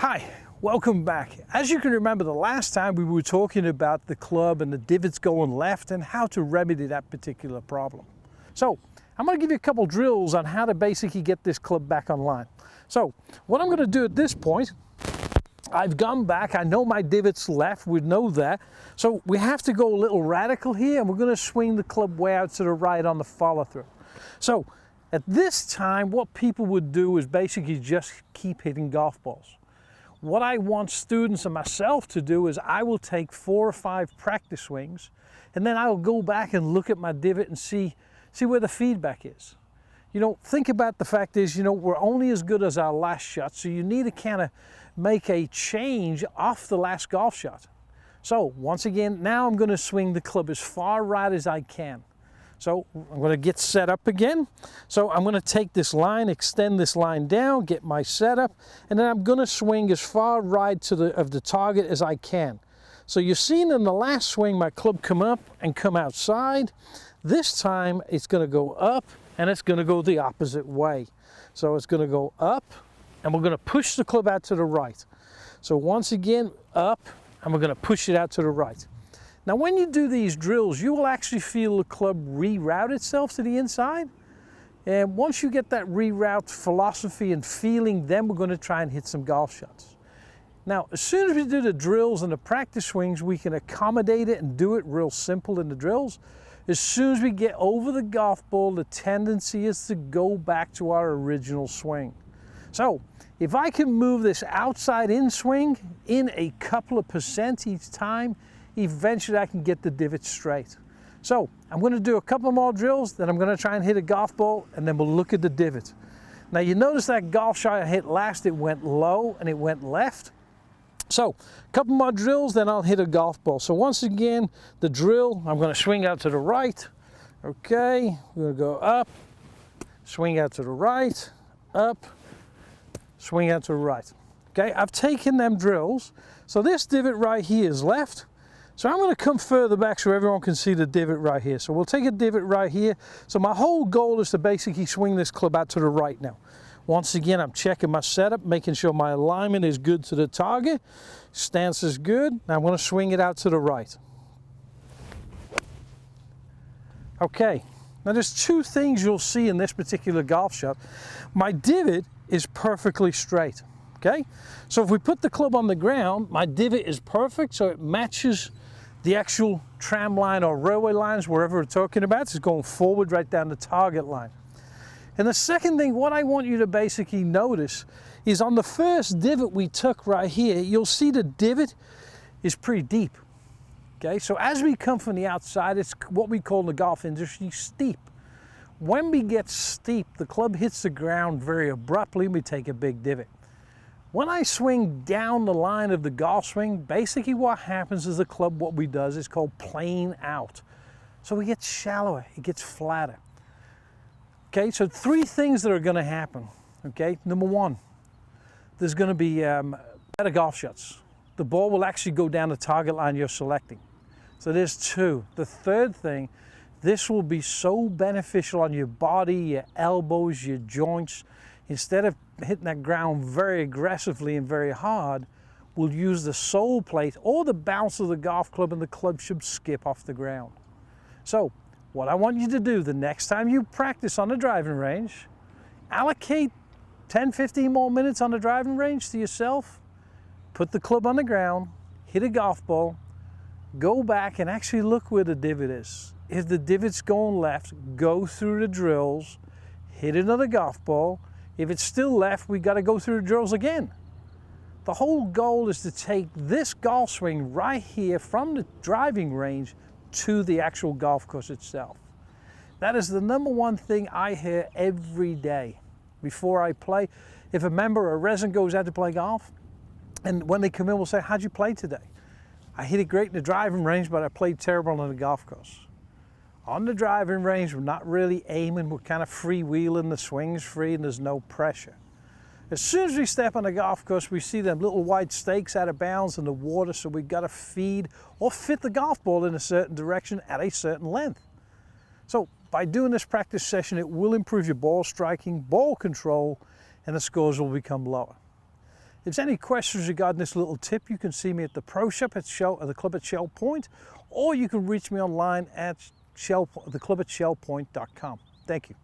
Hi, welcome back. As you can remember, the last time we were talking about the club and the divots going left and how to remedy that particular problem. So I'm going to give you a couple drills on how to basically get this club back online. So what I'm going to do at this point, I've gone back, I know my divots left, we know that. So we have to go a little radical here, and we're going to swing the club way out to the right on the follow through. So at this time, what people would do is basically just keep hitting golf balls. What I want students and myself to do is I will take 4 or 5 practice swings, and then I'll go back and look at my divot and see where the feedback is. You know, think about the fact is, we're only as good as our last shot, so you need to kind of make a change off the last golf shot. So once again, now I'm going to swing the club as far right as I can. So I'm going to get set up again. So I'm going to take this line, extend this line down, get my setup, and then I'm going to swing as far right of the target as I can. So you've seen in the last swing my club come up and come outside. This time it's going to go up and it's going to go the opposite way. So it's going to go up and we're going to push the club out to the right. So once again up, and we're going to push it out to the right. Now when you do these drills, you will actually feel the club reroute itself to the inside. And once you get that reroute philosophy and feeling, then we're going to try and hit some golf shots. Now, as soon as we do the drills and the practice swings, we can accommodate it and do it real simple in the drills. As soon as we get over the golf ball, the tendency is to go back to our original swing. So if I can move this outside in swing in a couple of % each time, eventually I can get the divot straight. So I'm going to do a couple more drills, then I'm going to try and hit a golf ball, and then we'll look at the divot. Now you notice that golf shot I hit last, it went low and it went left. So a couple more drills, then I'll hit a golf ball. So once again, the drill, I'm going to swing out to the right. Okay, we're going to go up, swing out to the right, up, swing out to the right. Okay, I've taken them drills. So this divot right here is left. So I'm going to come further back so everyone can see the divot right here. So we'll take a divot right here. So my whole goal is to basically swing this club out to the right now. Once again, I'm checking my setup, making sure my alignment is good to the target. Stance is good. Now I'm going to swing it out to the right. Okay, now there's 2 things you'll see in this particular golf shot. My divot is perfectly straight. Okay, so if we put the club on the ground, my divot is perfect, so it matches the actual tram line or railway lines, wherever we're talking about. It's going forward right down the target line. And the second thing, what I want you to basically notice is on the first divot we took right here, you'll see the divot is pretty deep. Okay, so as we come from the outside, it's what we call in the golf industry steep. When we get steep, the club hits the ground very abruptly and we take a big divot. When I swing down the line of the golf swing, basically what happens is the club, what we does is called playing out. So it gets shallower, it gets flatter. Okay, so 3 things that are going to happen. Okay, number 1, there's going to be better golf shots. The ball will actually go down the target line you're selecting. So there's 2. The third thing, this will be so beneficial on your body, your elbows, your joints. Instead of hitting that ground very aggressively and very hard, we'll use the sole plate or the bounce of the golf club, and the club should skip off the ground. So what I want you to do the next time you practice on the driving range, allocate 10-15 more minutes on the driving range to yourself, put the club on the ground, hit a golf ball, go back and actually look where the divot is. If the divot's going left, go through the drills, hit another golf ball. If it's still left, we got to go through the drills again. The whole goal is to take this golf swing right here from the driving range to the actual golf course itself. That is the number 1 thing I hear every day before I play. If a member or a resident goes out to play golf, and when they come in, we'll say, how'd you play today? I hit it great in the driving range, but I played terrible on the golf course. On the driving range, we're not really aiming, we're kind of freewheeling, the swing's free and there's no pressure. As soon as we step on the golf course, we see them little white stakes out of bounds in the water, so we've got to feed or fit the golf ball in a certain direction at a certain length. So by doing this practice session, it will improve your ball striking, ball control, and the scores will become lower. If there's any questions regarding this little tip, you can see me at the Pro Shop at the club at Shell Point, or you can reach me online at theclub@shellpoint.com. Thank you.